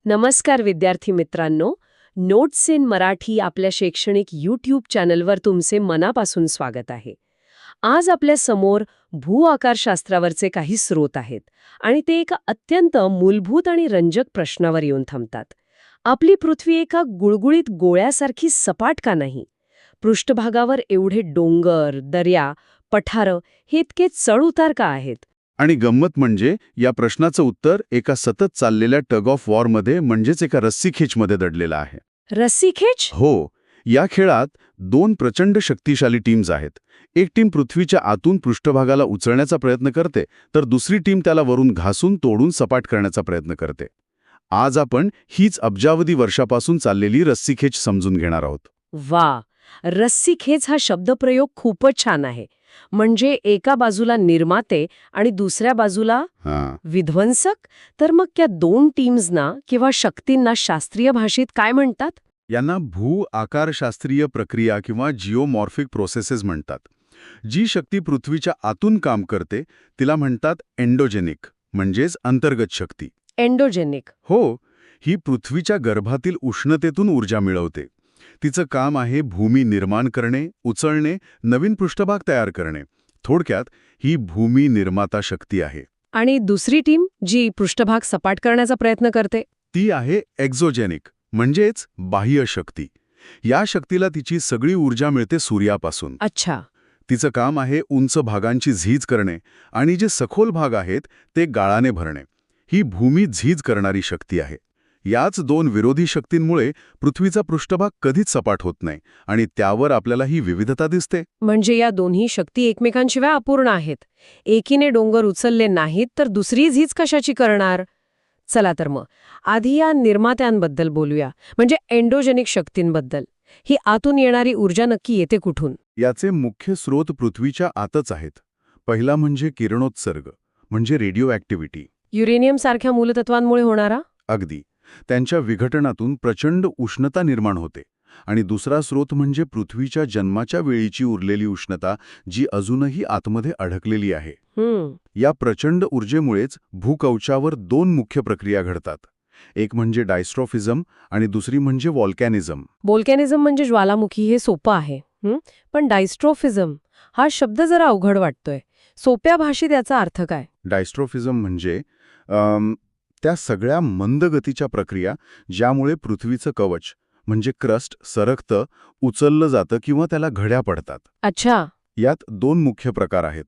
नमस्कार विद्यार्थी मित्रांनो, नोट्स इन मराठी आपल्या शैक्षणिक यूट्यूब चॅनलवर तुमचे मनापासून स्वागत आहे. आज आपल्या समोर भूआकारशास्त्रावरचे काही स्रोत आहेत आणि ते एका अत्यंत मूलभूत आणि रंजक प्रश्नावर येऊन थांबतात. आपली पृथ्वी एका गुळगुळीत गोळ्यासारखी सपाट का नाही? पृष्ठभागावर एवढे डोंगर, दर्या, पठारं हे इतके चढ-उतार का आहेत? आणि गंमत म्हणजे या प्रश्नाचं उत्तर एका सतत चाललेल्या टग ऑफ वॉरमध्ये म्हणजेच एका रस्सीखेचमध्ये दडलेलं आहे. रस्सीखेच? हो, या खेळात दोन प्रचंड शक्तिशाली टीम्स आहेत. एक टीम पृथ्वीच्या आतून पृष्ठभागाला उचलण्याचा प्रयत्न करते, तर दुसरी टीम त्याला वरून घासून तोडून सपाट करण्याचा प्रयत्न करते. आज आपण हीच अब्जावधी वर्षापासून चाललेली रस्सीखेच समजून घेणार आहोत. वा, रस्सीखेच हा शब्दप्रयोग खूपच छान आहे. म्हणजे एका बाजूला निर्माते आणि दुसऱ्या बाजूला विध्वंसक. तर मग त्या दोन टीम्सना किंवा शक्तींना शास्त्रीय भाषेत काय म्हणतात? यांना भू-आकारशास्त्रीय प्रक्रिया किंवा जिओमॉर्फिक प्रोसेसेस म्हणतात. जी शक्ती पृथ्वीच्या आतून काम करते तिला म्हणतात एंडोजेनिक, म्हणजेच अंतर्गत शक्ती. एंडोजेनिक? हो, ही पृथ्वीच्या गर्भातील उष्णतेतून ऊर्जा मिळवते. तिचं काम आहे भूमी निर्माण करणे, उचलणे, नवीन पृष्ठभाग तयार करणे. थोडक्यात ही भूमी निर्माता शक्ती आहे. आणि दुसरी टीम जी पृष्ठभाग सपाट करण्याचा प्रयत्न करते ती आहे एक्झोजेनिक, म्हणजेच बाह्य शक्ती. या शक्तीला तिची सगळी ऊर्जा मिळते सूर्यापासून. अच्छा. तिचं काम आहे उंच भागांची झीज करणे आणि जे सखोल भाग आहेत ते गाळाने भरणे. ही भूमी झीज करणारी शक्ती आहे. याच दोन विरोधी शक्तींमुळे पृथ्वीचा पृष्ठभाग कधीच सपाट होत नाही आणि त्यावर आपल्याला ही विविधता दिसते. म्हणजे या दोन्ही शक्ती एकमेकांशिवाय अपूर्ण आहेत. एकीने डोंगर उचलले नाहीत तर दुसरी झीज कशाची करणार? चला तर मग आधी या निर्मात्यांबद्दल बोलूया, म्हणजे एंडोजेनिक शक्तींबद्दल. ही आतून येणारी ऊर्जा नक्की येते कुठून? याचे मुख्य स्रोत पृथ्वीच्या आतच आहेत. पहिला म्हणजे किरणोत्सर्ग, म्हणजे रेडिओ ॲक्टिव्हिटी. युरेनियम सारख्या मूलतत्वांमुळे होणारा? अगदी. त्यांच्या विघटनातून प्रचंड उष्णता निर्माण होते. आणि दुसरा स्रोत म्हणजे पृथ्वीच्या जन्माच्या वेळीची उरलेली उष्णता, जी अजूनही आतमध्ये अडकलेली आहे. या प्रचंड ऊर्जेमुळेच भूकवचावर दोन मुख्य प्रक्रिया घडतात. एक म्हणजे डायस्ट्रॉफिझम आणि दुसरी म्हणजे व्हॉल्कॅनिझम. व्हॉल्कॅनिझम म्हणजे ज्वालामुखी, हे सोपं आहे. पण डायस्ट्रोफिझम हा शब्द जरा अवघड वाटतोय. सोप्या भाषेत याचा अर्थ काय? डायस्ट्रॉफिझम म्हणजे त्या सगळ्या मंद गतीच्या प्रक्रिया ज्यामुळे पृथ्वीचं कवच म्हणजे क्रस्ट सरकतं, उचललं जातं किंवा त्याला घड्या पडतात. अच्छा. यात दोन मुख्य प्रकार आहेत.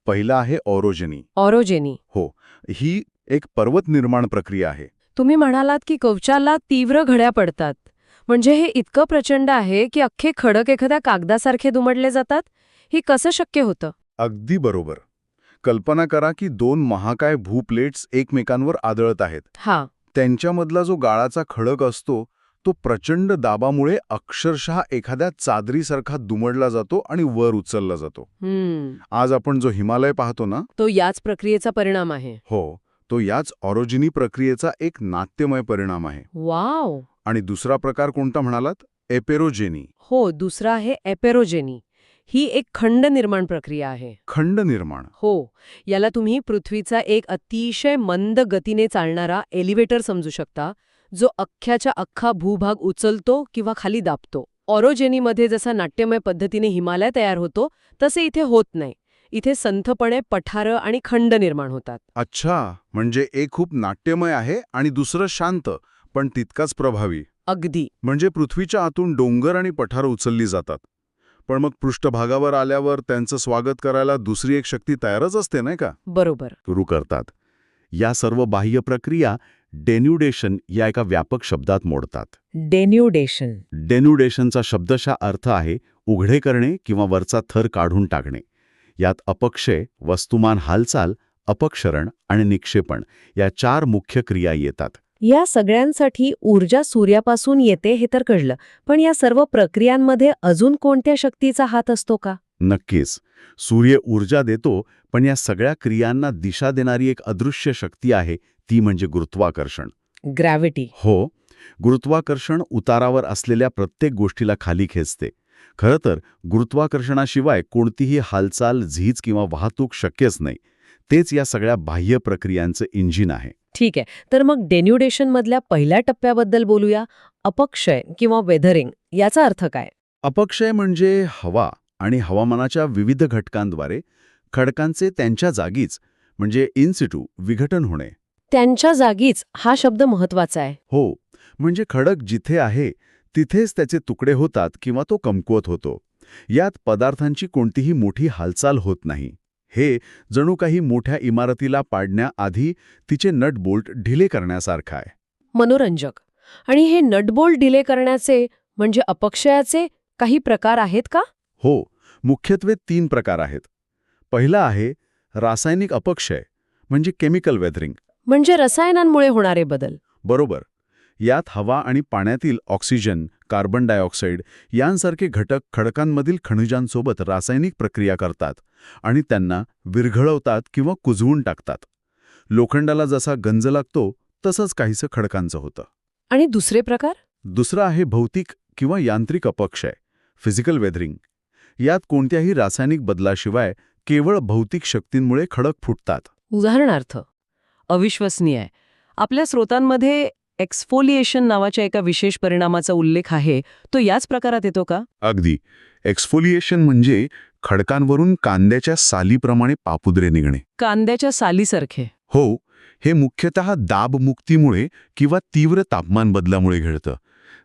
पहिला आहे ऑरोजेनी. ऑरोजेनी? हो, ही एक पर्वत निर्माण प्रक्रिया आहे. तुम्ही म्हणालात की कवचाला तीव्र घड्या पडतात. म्हणजे हे इतकं प्रचंड आहे की अख्खे खडक एखाद्या कागदासारखे दुमडले जातात? हे कसं शक्य होतं? अगदी बरोबर. कल्पना करा की दोन महाकाय भूप्लेट्स एकमेकांवर आदळत आहेत. हा. त्यांच्यामधला जो गाळाचा खडक असतो तो प्रचंड दाबामुळे अक्षरशः एखाद्या चादरीसारखा दुमडला जातो आणि वर उचलला जातो. आज आपण जो हिमालय पाहतो ना, तो याच प्रक्रियेचा परिणाम आहे. हो, तो याच ऑरोजिनी प्रक्रियेचा एक नाट्यमय परिणाम आहे. वाव. आणि दुसरा प्रकार कोणता म्हणालात? एपेरोजेनी. हो, दुसरा आहे एपेरोजेनी. ही एक खंड निर्माण प्रक्रिया आहे. खंड निर्माण? हो, याला तुम्ही पृथ्वीचा एक अतिशय मंद गतीने चालणारा एलिव्हेटर समजू शकता, जो अख्ख्याच्या अख्खा भूभाग उचलतो किंवा खाली दाबतो. ऑरोजेनीमध्ये जसा नाट्यमय पद्धतीने हिमालय तयार होतो तसे इथे होत नाही. इथे संथपणे पठारं आणि खंड निर्माण होतात. अच्छा, म्हणजे एक खूप नाट्यमय आहे आणि दुसरं शांत पण तितकाच प्रभावी. अगदी. म्हणजे पृथ्वीच्या आतून डोंगर आणि पठारं उचलली जातात, पण मग पृष्ठभागावर आल्यावर त्यांचं स्वागत करायला दुसरी एक शक्ती तयारच असते, नाही का? बरोबर. सुरू करतात. या सर्व बाह्य प्रक्रिया डेन्युडेशन या एका व्यापक शब्दात मोडतात. डेन्युडेशन? डेन्युडेशनचा शब्दशः अर्थ आहे उघडे करणे किंवा वरचा थर काढून टाकणे. यात अपक्षय, वस्तुमान हालचाल, अपक्षरण आणि निक्षेपण या चार मुख्य क्रिया येतात. या सगळ्यांसाठी ऊर्जा सूर्यापासून येते हे तर कळलं, पण या सर्व प्रक्रियांमध्ये अजून कोणत्या शक्तीचा हात असतो का? नक्कीच. सूर्य ऊर्जा देतो, पण या सगळ्या क्रियांना दिशा देणारी एक अदृश्य शक्ती आहे, ती म्हणजे गुरुत्वाकर्षण. ग्रॅव्हिटी? हो, गुरुत्वाकर्षण उतारावर असलेल्या प्रत्येक गोष्टीला खाली खेचते. खरं तर गुरुत्वाकर्षणाशिवाय कोणतीही हालचाल, झीज किंवा वाहतूक शक्यच नाही. तेच या सगळ्या बाह्य प्रक्रियांचं इंजिन आहे. ठीक आहे. तर मग डेन्युडेशनमधल्या पहिल्या टप्प्याबद्दल बोलूया. अपक्षय किंवा वेदरिंग याचा अर्थ काय? अपक्षय म्हणजे हवा आणि हवामानाच्या विविध घटकांद्वारे खडकांचे त्यांच्या जागीच म्हणजे इन सिटू विघटन होणे. त्यांच्या जागीच हा शब्द महत्वाचा आहे. हो, म्हणजे खडक जिथे आहे तिथेच त्याचे तुकडे होतात किंवा तो कमकुवत होतो. यात पदार्थांची कोणतीही मोठी हालचाल होत नाही. हे जणू काही मोठ्या इमारतीला पाडण्याआधी तिचे नट बोल्ट ढिले करण्यासारखं आहे. मनोरंजक. आणि हे नटबोल्ट डिले करण्याचे म्हणजे अपक्षयाचे काही प्रकार आहेत का? हो, मुख्यत्वे 3 प्रकार आहेत. पहिला आहे रासायनिक अपक्षय म्हणजे केमिकल वेदरिंग. म्हणजे रसायनांमुळे होणारे बदल. बरोबर. यात हवा आणि पाण्यातील ऑक्सिजन, कार्बन डायऑक्साईड यांसारखे घटक खडकांमधील खनिजांसोबत रासायनिक प्रक्रिया करतात आणि त्यांना विरघळवतात किंवा कुजवून टाकतात. लोखंडाला जसा गंज लागतो तसंच काहीसं खडकांचं होतं. आणि दुसरे प्रकार? दुसरं आहे भौतिक किंवा यांत्रिक अपक्षय, फिजिकल वेदरिंग. यात कोणत्याही रासायनिक बदलाशिवाय केवळ भौतिक शक्तींमुळे खडक फुटतात. उदाहरणार्थ? अविश्वसनीय आहे. आपल्या स्रोतांमध्ये एक्सफोलिएशन नावाच्या एका विशेष परिणामाचा उल्लेख आहे. तो याच प्रकारात येतो का? अगदी. एक्सफोलिएशन म्हणजे खडकांवरून कांद्याच्या सालीप्रमाणे पापुद्रे निघणे. कांद्याच्या सालीसारखे. हो, हे मुख्यतः दाबमुक्तीमुळे किंवा तीव्र तापमान बदलामुळे घडतं.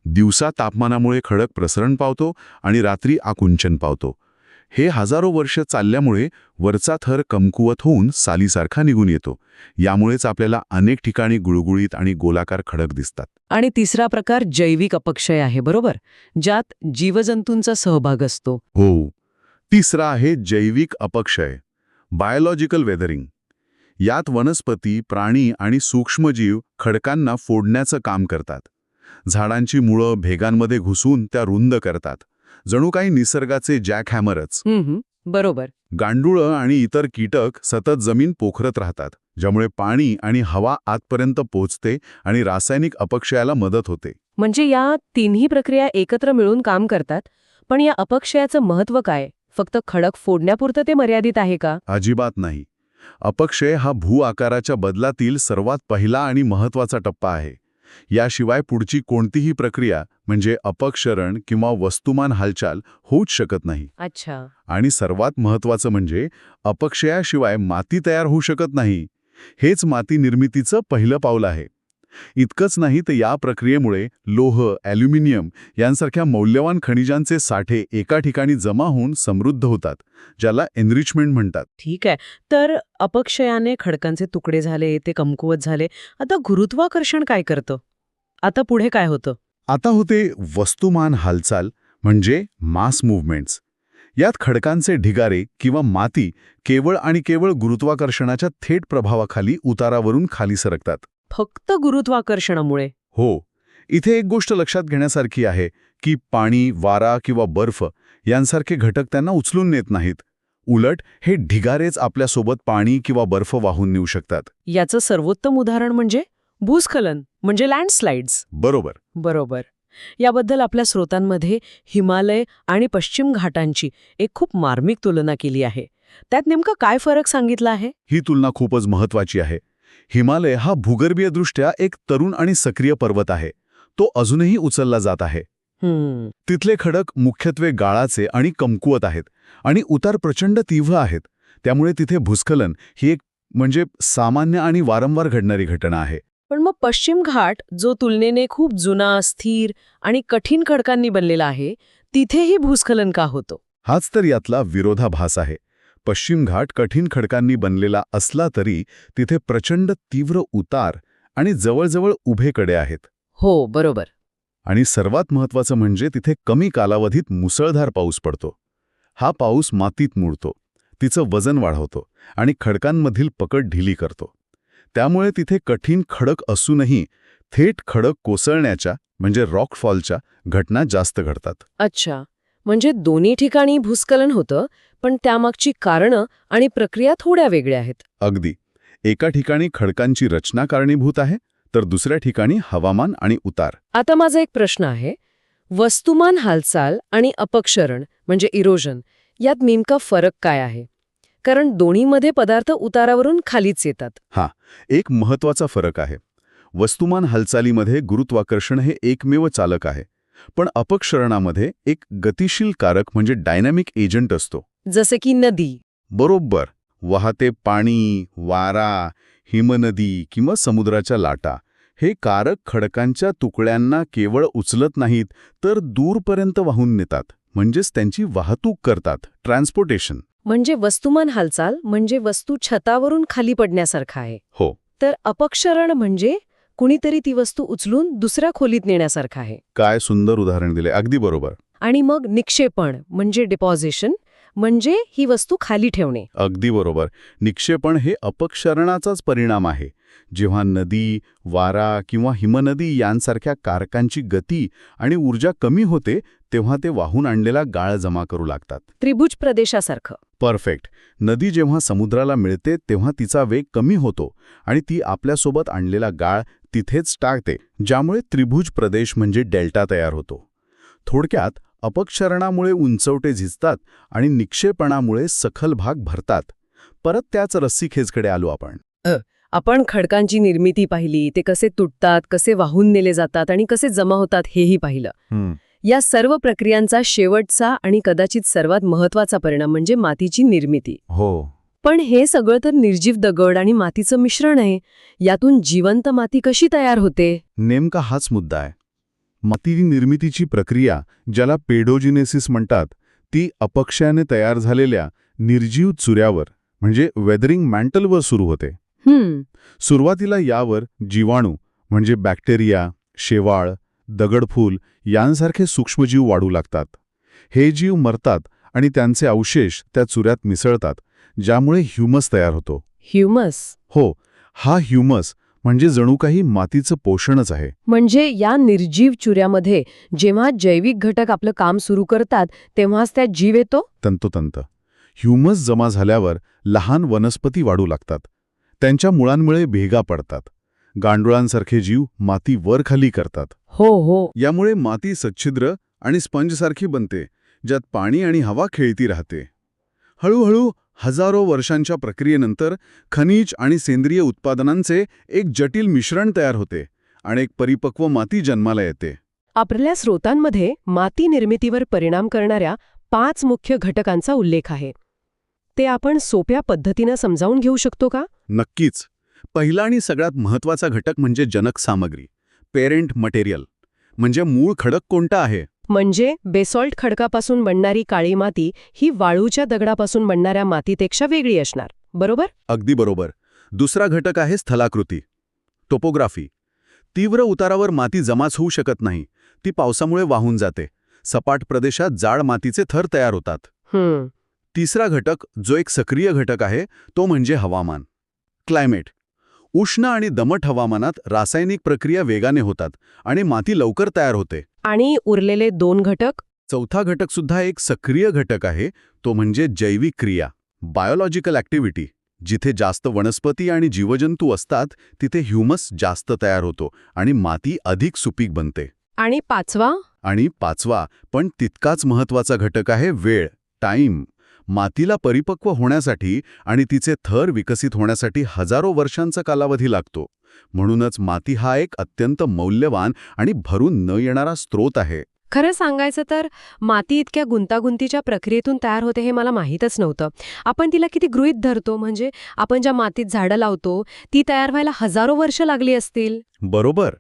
दिवसा तापमानामुळे खडक प्रसरण पावतो आणि रात्री आकुंचन पावतो. हे हजारो वर्ष चालल्यामुळे वरचा थर कमकुवत होऊन सालीसारखा निघून येतो. यामुळेच आपल्याला अनेक ठिकाणी गुळगुळीत आणि गोलाकार खडक दिसतात. आणि तिसरा प्रकार जैविक अपक्षय आहे, बरोबर? ज्यात जीवजंतूंचा सहभाग असतो. हो. तिसरा आहे जैविक अपक्षय, बायोलॉजिकल वेदरिंग. यात वनस्पती, प्राणी आणि सूक्ष्मजीव खडकांना फोडण्याचं काम करतात. झाडांची मुळं भेगांमध्ये घुसून त्या रुंद करतात. जणू काही निसर्गाचे जॅकहॅमरच. बरोबर. गांडुळं आणि इतर कीटक सतत जमीन पोखरत राहतात, ज्यामुळे पाणी आणि हवा आतपर्यंत पोहोचते आणि रासायनिक अपक्षयाला मदत होते. म्हणजे या तिन्ही प्रक्रिया एकत्र मिळून काम करतात. पण या अपक्षयाचं महत्त्व काय? फक्त खडक फोडण्यापुरतं ते मर्यादित आहे का? अजिबात नाही. अपक्षय हा भू आकाराच्या बदलातील सर्वात पहिला आणि महत्त्वाचा टप्पा आहे. याशिवाय पुढची कोणतीही प्रक्रिया म्हणजे अपक्षरण किंवा वस्तुमान हालचाल होऊच शकत नाही. अच्छा. आणि सर्वात महत्त्वाचं म्हणजे अपक्षयाशिवाय माती तयार होऊ शकत नाही. हेच माती निर्मितीचं पहिलं पाऊल आहे. इतकंच नाही तर या प्रक्रियेमुळे लोह, ॲल्युमिनियम यांसारख्या मौल्यवान खनिजांचे साठे एका ठिकाणी जमा होऊन समृद्ध होतात, ज्याला एनरिचमेंट म्हणतात. ठीक आहे. तर अपक्षयाने खडकांचे तुकडे झाले, ते कमकुवत झाले. आता गुरुत्वाकर्षण काय करतं? आता पुढे काय होतं? आता होते वस्तुमान हालचाल म्हणजे मास मूव्हमेंट्स. यात खडकांचे ढिगारे किंवा माती केवळ आणि केवळ गुरुत्वाकर्षणाच्या थेट प्रभावाखाली उतारावरून खाली सरकतात. फक्त गुरुत्वाकर्षणामुळे? हो. इथे एक गोष्ट लक्षात घेण्यासारखी आहे की पाणी, वारा किंवा बर्फ यांसारखे घटक त्यांना उचलून नेत नाहीत. उलट हे ढिगारेच आपल्यासोबत पाणी किंवा बर्फ वाहून नेऊ शकतात. याचं सर्वोत्तम उदाहरण म्हणजे भूस्खलन, म्हणजे लँडस्लाइड्स. बरोबर. बरोबर. याबद्दल आपल्या स्रोतांमध्ये हिमालय आणि पश्चिम घाटांची एक खूप मार्मिक तुलना केली आहे. त्यात नेमका काय फरक सांगितला आहे? ही तुलना खूपच महत्वाची आहे. हिमालय हा भूगर्भीयदृष्ट्या एक तरुण आणि सक्रिय पर्वत आहे. तो अजूनही उचलला जात आहे. तिथले खडक मुख्यत्वे गाळाचे आणि कमकुवत आहेत आणि उतार प्रचंड तीव्र आहेत. त्यामुळे तिथे भूस्खलन ही एक म्हणजे सामान्य आणि वारंवार घडणारी घटना आहे. पण मग पश्चिम घाट, जो तुलनेने खूप जुना, स्थिर आणि कठीण खडकांनी बनलेला आहे, तिथेही भूस्खलन का होतं? हाच तर यातला विरोधाभास आहे. पश्चिम घाट कठीण खडकांनी बनलेला असला तरी तिथे प्रचंड तीव्र उतार आणि जवळजवळ उभे कडे आहेत. हो, बरोबर. आणि सर्वात महत्त्वाचं म्हणजे तिथे कमी कालावधीत मुसळधार पाऊस पडतो. हा पाऊस मातीत मुरतो, तिचं वजन वाढवतो आणि खडकांमधील पकड ढिली करतो. त्यामुळे तिथे कठीण खडक असूनही थेट खडक कोसळण्याच्या म्हणजे रॉकफॉलच्या घटना जास्त घडतात. अच्छा. म्हणजे दोन्ही ठिकाणी भूस्खलन होतं, पण त्यामागची कारणं आणि प्रक्रिया थोड्या वेगळ्या आहेत. अगदी. एका ठिकाणी खडकांची रचना कारणीभूत आहे, तर दुसऱ्या ठिकाणी हवामान आणि उतार. आता माझा एक प्रश्न आहे. वस्तुमान हालचाल आणि अपक्षरण म्हणजे इरोजन यात नेमका फरक काय आहे? कारण दोन्हीमध्ये पदार्थ उतारावरून खालीच येतात. हा, एक महत्वाचा फरक आहे. वस्तुमान हालचालीमध्ये गुरुत्वाकर्षण हे एकमेव चालक आहे, पण अपक्षरणामध्ये एक गतिशील कारक म्हणजे डायनॅमिक एजंट असतो. जसे की नदी. बरोबर. वाहते पाणी, वारा, हिमनदी किंवा समुद्राच्या लाटा हे कारक खडकांच्या तुकड्यांना केवळ उचलत नाहीत, तर दूरपर्यंत वाहून नेतात, म्हणजेच त्यांची वाहतूक करतात, ट्रान्सपोर्टेशन. म्हणजे वस्तुमान हालचाल म्हणजे वस्तू छतावरून खाली पडण्यासारखा आहे. हो. तर अपक्षरण म्हणजे कुणीतरी ती वस्तू उचलून दुसऱ्या खोलीत नेण्यासारखं आहे. काय सुंदर उदाहरण दिले, अगदी बरोबर. आणि मग निक्षेपण म्हणजे डिपॉझिशन म्हणजे ही वस्तू खाली ठेवणे. अगदी बरोबर. निक्षेपण हे अपक्षरणाचाच परिणाम आहे. जेव्हा नदी, वारा किंवा हिमनदी यांसारख्या कारकांची गती आणि ऊर्जा कमी होते, तेव्हा ते वाहून आणलेला गाळ जमा करू लागतात. त्रिभुज प्रदेशासारखं. परफेक्ट. नदी जेव्हा समुद्राला मिळते तेव्हा तिचा वेग कमी होतो आणि ती आपल्यासोबत आणलेला गाळ तिथेच टाकते, ज्यामुळे त्रिभुज प्रदेश म्हणजे डेल्टा तयार होतो. थोडक्यात, अपक्षरणामुळे उंचवटे झिजतात आणि निक्षेपणामुळे सखल भाग भरतात. परत त्याच रस्सीखेचकडे आलो आपण. आपण खडकांची निर्मिती पाहिली, ते कसे तुटतात, कसे वाहून नेले जातात आणि कसे जमा होतात हेही पाहिलं. या सर्व प्रक्रियांचा शेवटचा आणि कदाचित सर्वात महत्वाचा परिणाम म्हणजे मातीची निर्मिती. हो. पण हे सगळं तर निर्जीव दगड आणि मातीचं मिश्रण आहे. यातून जिवंत माती कशी तयार होते? नेमका हाच मुद्दा आहे. माती निर्मितीची प्रक्रिया, ज्याला पेडोजिनेसिस म्हणतात, ती अपक्षयाने तयार झालेल्या निर्जीव चुऱ्यावर म्हणजे वेदरिंग मॅन्टलवर सुरू होते. सुरुवातीला यावर जीवाणू म्हणजे बॅक्टेरिया, शेवाळ, दगडफूल यांसारखे सूक्ष्मजीव वाढू लागतात. हे जीव मरतात आणि त्यांचे अवशेष त्या चुऱ्यात मिसळतात, ज्यामुळे ह्युमस तयार होतो. ह्युमस? हो. हा ह्युमस म्हणजे जणू काही मातीचं पोषणच आहे. म्हणजे या निर्जीव चुऱ्यामध्ये जेव्हा जैविक घटक आपलं काम सुरू करतात तेव्हाच त्यात जीव येतो? तंतोतंत. ह्युमस जमा झाल्यावर लहान वनस्पती वाढू लागतात. त्यांच्या मुळांमुळे भेगा पडतात. गांडुळांसारखे जीव माती वर खाली करतात. हो. यामुळे माती सच्छिद्र आणि स्पंजसारखी बनते, ज्यात पाणी आणि हवा खेळती राहते. हळूहळू हजारो वर्षांच्या प्रक्रियेनंतर खनिज आणि सेंद्रिय उत्पादनांचे एक जटिल मिश्रण तयार होते आणि एक परिपक्व माती जन्माला येते. आपल्या स्रोतांमध्ये माती निर्मितीवर परिणाम करणाऱ्या 5 मुख्य घटकांचा उल्लेख आहे. ते आपण सोप्या पद्धतीनं समजावून घेऊ शकतो का? नक्कीच. पहिला आणि सगळ्यात महत्त्वाचा घटक म्हणजे जनक सामग्री, पेरेंट मटेरियल. म्हणजे मूळ खडक कोणता आहे? म्हणजे बेसॉल्ट खडकापासून बनणारी काळी माती ही वाळूच्या दगडापासून बनणाऱ्या मातीपेक्षा वेगळी असणार, बरोबर? अगदी बरोबर. दुसरा घटक आहे स्थलाकृती, टोपोग्राफी. तीव्र उतारावर माती जमाच होऊ शकत नाही. ती पावसामुळे वाहून जाते. सपाट प्रदेशात जाड मातीचे थर तयार होतात. तिसरा घटक, जो एक सक्रिय घटक आहे, तो म्हणजे हवामान, क्लायमेट. उष्ण आणि दमट हवामानात रासायनिक प्रक्रिया वेगाने होतात आणि माती लवकर तयार होते. आणि उरलेले 2 घटक? चौथा घटक सुद्धा एक सक्रिय घटक आहे, तो म्हणजे जैविक क्रिया, बायोलॉजिकल ॲक्टिव्हिटी. जिथे जास्त वनस्पती आणि जीवजंतू असतात तिथे ह्युमस जास्त तयार होतो आणि माती अधिक सुपीक बनते. आणि पाचवा पण तितकाच महत्त्वाचा घटक आहे वेळ, टाईम. मातीला परिपक्व होण्यासाठी आणि तिचे थर विकसित होण्यासाठी हजारो वर्षांचा कालावधी लागतो. म्हणूनच माती हा एक अत्यंत मौल्यवान आणि भरून न येणारा स्रोत आहे. खरं सांगायचं तर माती इतक्या गुंतागुंतीच्या प्रक्रियेतून तयार होते हे मला माहीतच नव्हतं. आपण तिला किती गृहीत धरतो, म्हणजे आपण ज्या मातीत झाडं लावतो ती तयार व्हायला हजारो वर्ष लागली असतील. बरोबर.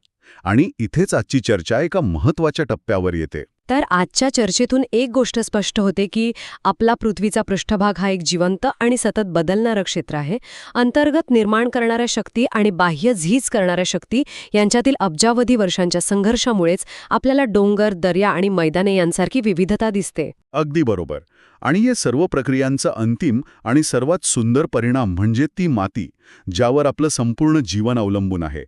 आणि इथेच आजची चर्चा एका महत्त्वाच्या टप्प्यावर येते. तर आजच्या चर्चेतून एक गोष्ट स्पष्ट होते की आपला पृथ्वीचा पृष्ठभाग हा एक जिवंत आणि सतत बदलणारं क्षेत्र आहे. अंतर्गत निर्माण करणाऱ्या शक्ती आणि बाह्य झीज करणाऱ्या शक्ती यांच्यातील अब्जावधी वर्षांच्या संघर्षामुळेच आपल्याला डोंगर, दर्या आणि मैदाने यांसारखी विविधता दिसते. अगदी बरोबर. आणि या सर्व प्रक्रियांचा अंतिम आणि सर्वात सुंदर परिणाम म्हणजे ती माती, ज्यावर आपलं संपूर्ण जीवन अवलंबून आहे.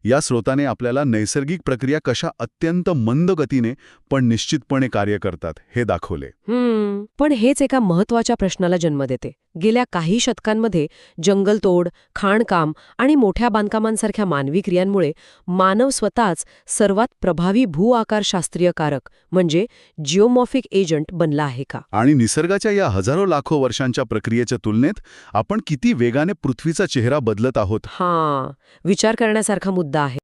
या स्रोताने आपल्याला नैसर्गिक प्रक्रिया कशा अत्यंत मंद गतीने पण निश्चितपणे कार्य करतात हे दाखवले. पण हेच एका महत्वाच्या प्रश्नाला जन्म देते. गेल्या काही शतकांमध्ये जंगलतोड, खाणकाम आणि मोठ्या बांधकामांसारख्या मानवी क्रियांमुळे मानव स्वतःच सर्वात प्रभावी भूआकारशास्त्रीय कारक म्हणजे जिओमॉर्फिक एजंट बनला आहे का? आणि निसर्गाच्या या हजारो लाखो वर्षांच्या प्रक्रियेच्या तुलनेत आपण किती वेगाने पृथ्वीचा चेहरा बदलत आहोत विचार करण्यासारखा मुद्दा आहे.